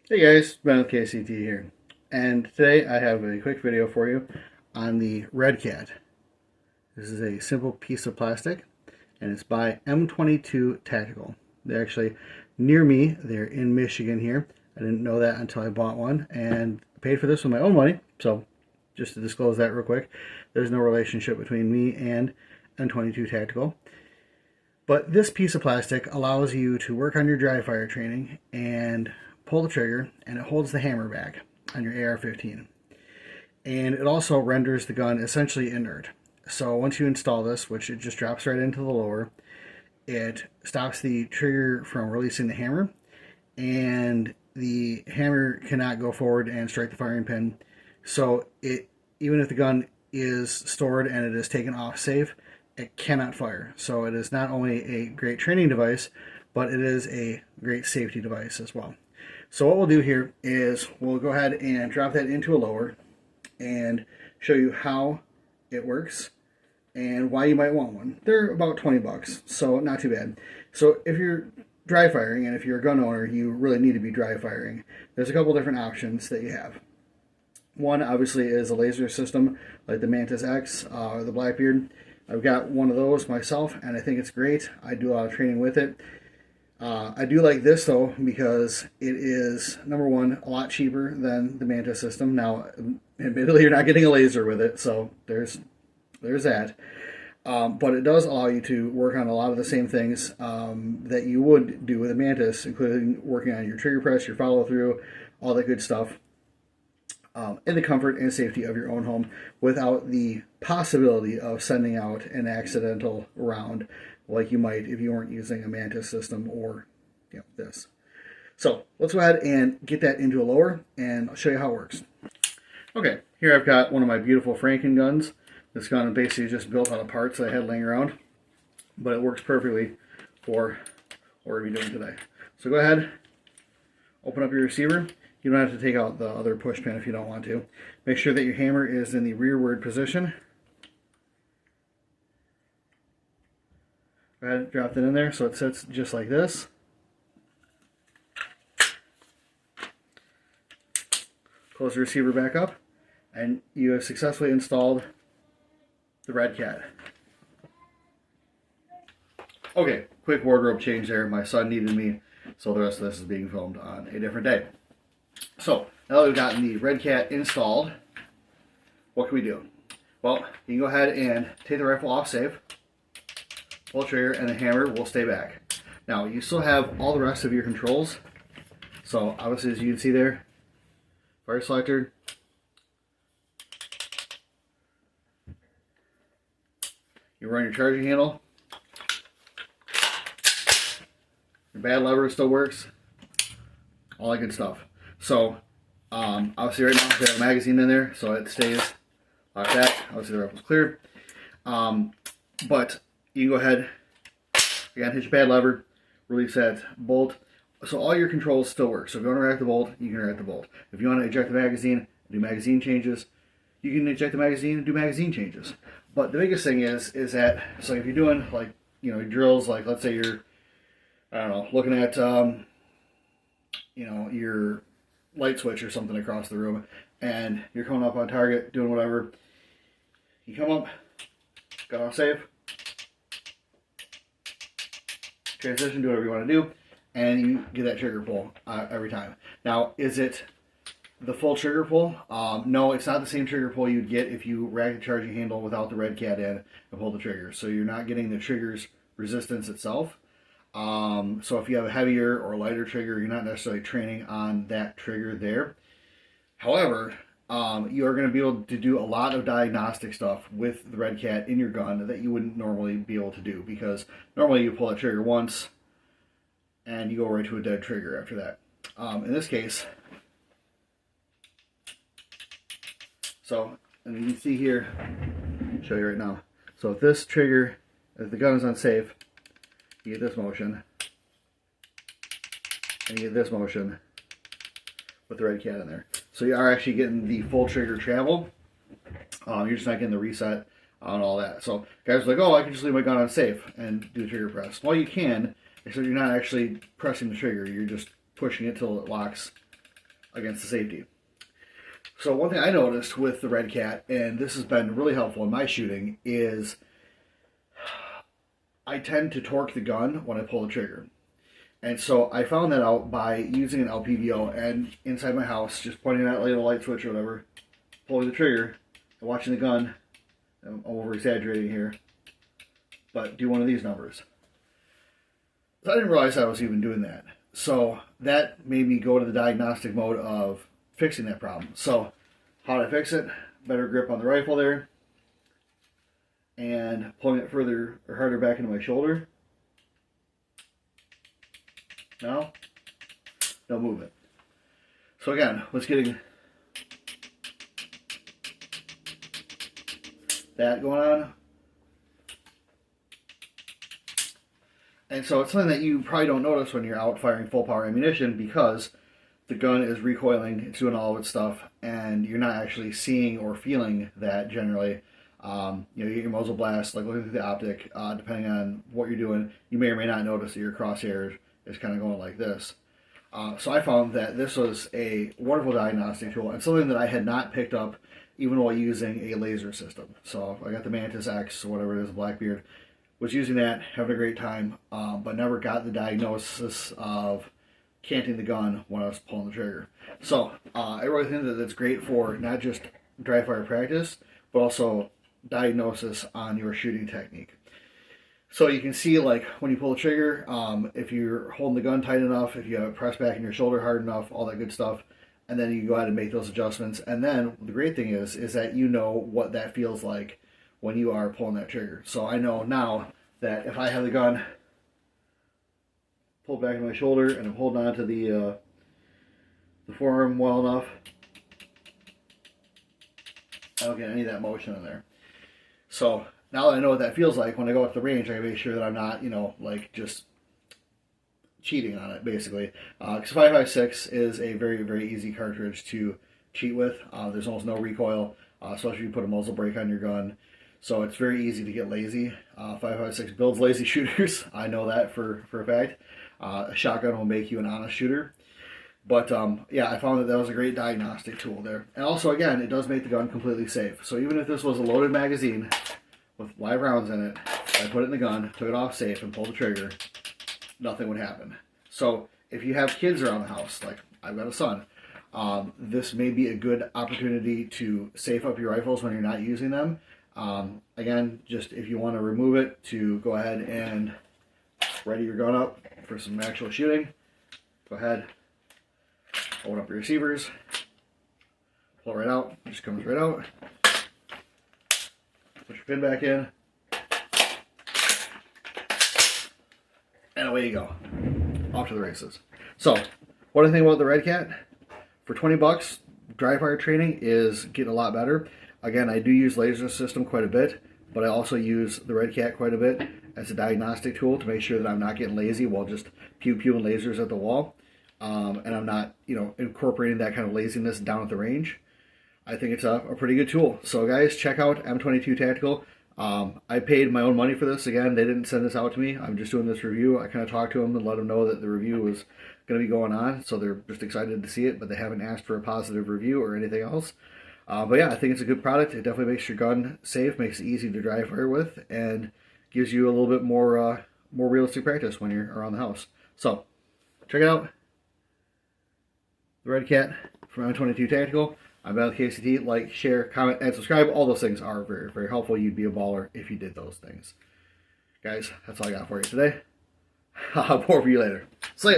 Hey guys, Ben with KCT here, and today I have a quick video for you on the RedCat. This is a simple piece of plastic, and it's by M-22 Tactical. They're actually near me. They're in Michigan here. I didn't know that until I bought one, and paid for this with my own money, so just to disclose that real quick, there's no relationship between me and M-22 Tactical. But this piece of plastic allows you to work on your dry fire training and pull the trigger, and it holds the hammer back on your AR-15. And it also renders the gun essentially inert. So once you install this, which it just drops right into the lower, it stops the trigger from releasing the hammer, and the hammer cannot go forward and strike the firing pin. So even if the gun is stored and it is taken off safe, it cannot fire. So it is not only a great training device, but it is a great safety device as well. So what we'll do here is we'll go ahead and drop that into a lower and show you how it works and why you might want one. They're about 20 bucks, so not too bad. So if you're dry firing, and if you're a gun owner, you really need to be dry firing, there's a couple different options that you have. One obviously is a laser system like the Mantis X or the Blackbeard. I've got one of those myself, and I think it's great. I do a lot of training with it. I do like this though because it is, number one, a lot cheaper than the Mantis system. Now, admittedly, you're not getting a laser with it, so there's that. But it does allow you to work on a lot of the same things that you would do with a Mantis, including working on your trigger press, your follow through, all that good stuff. In the comfort and safety of your own home without the possibility of sending out an accidental round like you might if you weren't using a Mantis system or this. So let's go ahead and get that into a lower and I'll show you how it works. Okay, here I've got one of my beautiful Franken guns. This gun is basically just built out of parts that I had laying around, but it works perfectly for what we're going to be doing today. So go ahead, open up your receiver. You don't have to take out the other push pin if you don't want to. Make sure that your hammer is in the rearward position. Go ahead, drop that in there so it sits just like this. Close the receiver back up, and you have successfully installed the RedCat. Okay, quick wardrobe change there. My son needed me, so the rest of this is being filmed on a different day. So, now that we've gotten the RedCat installed, what can we do? Well, you can go ahead and take the rifle off safe, pull the trigger, and the hammer will stay back. Now, you still have all the rest of your controls. So, obviously, as you can see there, fire selector, you run your charging handle, your bad lever still works, all that good stuff. So, obviously right now we have a magazine in there, so it stays like that. Obviously the rifle's clear. But you can go ahead, again, hit your bad lever, release that bolt. So all your controls still work. So if you want to rack the bolt, you can rack the bolt. If you want to eject the magazine, do magazine changes, you can eject the magazine and do magazine changes. But the biggest thing is that, so if you're doing like, drills, like let's say you're, I don't know, looking at, your light switch or something across the room, and you're coming up on target, doing whatever, you come up, got off safe, transition, do whatever you want to do, and you get that trigger pull every time. Now, is it the full trigger pull? No, it's not the same trigger pull you'd get if you rack the charging handle without the RedCat in and pull the trigger. So you're not getting the trigger's resistance itself. So if you have a heavier or lighter trigger, you're not necessarily training on that trigger there. However, you are going to be able to do a lot of diagnostic stuff with the RedCat in your gun that you wouldn't normally be able to do, because normally you pull that trigger once and you go right to a dead trigger after that. In this case, so, and you can see here, I'll show you right now. So if this trigger, if the gun is unsafe, you get this motion, and you get this motion with the RedCat in there. So you are actually getting the full trigger travel. You're just not getting the reset on all that. So guys are like, oh, I can just leave my gun on safe and do the trigger press. Well, you can, except you're not actually pressing the trigger. You're just pushing it till it locks against the safety. So one thing I noticed with the RedCat, and this has been really helpful in my shooting, is I tend to torque the gun when I pull the trigger. And so I found that out by using an LPVO and inside my house, just pointing that little light switch or whatever, pulling the trigger, and watching the gun. I'm over exaggerating here, but do one of these numbers. So I didn't realize I was even doing that. So that made me go to the diagnostic mode of fixing that problem. So how did I fix it? Better grip on the rifle there, and pulling it further or harder back into my shoulder. Now, no movement. So again, let's getting that going on. And so it's something that you probably don't notice when you're out firing full power ammunition, because the gun is recoiling, it's doing all of its stuff, and you're not actually seeing or feeling that generally. You get your muzzle blast, like looking through the optic, depending on what you're doing, you may or may not notice that your crosshair is kind of going like this. So I found that this was a wonderful diagnostic tool, and something that I had not picked up even while using a laser system. So I got the Mantis X, or whatever it is, Blackbeard, was using that, having a great time, but never got the diagnosis of canting the gun when I was pulling the trigger. So I really think that that's great for not just dry fire practice, but also diagnosis on your shooting technique. So you can see, like, when you pull the trigger, if you're holding the gun tight enough, if you have it pressed back in your shoulder hard enough, all that good stuff, and then you go ahead and make those adjustments. And then the great thing is that you know what that feels like when you are pulling that trigger. So I know now that if I have the gun pulled back in my shoulder and I'm holding on to the forearm well enough, I don't get any of that motion in there. So now that I know what that feels like, when I go up the range, I gotta make sure that I'm not, like just cheating on it, basically. Because 5.56 is a very, very easy cartridge to cheat with. There's almost no recoil, especially if you put a muzzle brake on your gun. So it's very easy to get lazy. 5.56 builds lazy shooters. I know that for a fact. A shotgun will make you an honest shooter. But yeah, I found that was a great diagnostic tool there. And also, again, it does make the gun completely safe. So even if this was a loaded magazine with live rounds in it, I put it in the gun, took it off safe, and pulled the trigger, nothing would happen. So if you have kids around the house, like I've got a son, this may be a good opportunity to safe up your rifles when you're not using them. Again, just if you want to remove it, to go ahead and ready your gun up for some actual shooting, go ahead, open up your receivers, pull it right out, it just comes right out, put your pin back in, and away you go, off to the races. So, what do I think about the RedCat? For 20 bucks, dry fire training is getting a lot better. Again, I do use laser system quite a bit, but I also use the RedCat quite a bit as a diagnostic tool to make sure that I'm not getting lazy while just pew-pewing lasers at the wall. And I'm not, incorporating that kind of laziness down at the range. I think it's a pretty good tool. So guys, check out M-22 Tactical. I paid my own money for this. Again, they didn't send this out to me. I'm just doing this review. I kind of talked to them and let them know that the review was going to be going on. So they're just excited to see it, but they haven't asked for a positive review or anything else. But yeah, I think it's a good product. It definitely makes your gun safe, makes it easy to dry fire with, and gives you a little bit more realistic practice when you're around the house. So check it out. The RedCat from M-22 Tactical. I'm Al KCT. Like, share, comment, and subscribe. All those things are very, very helpful. You'd be a baller if you did those things. Guys, that's all I got for you today. I'll have more for you later. See ya.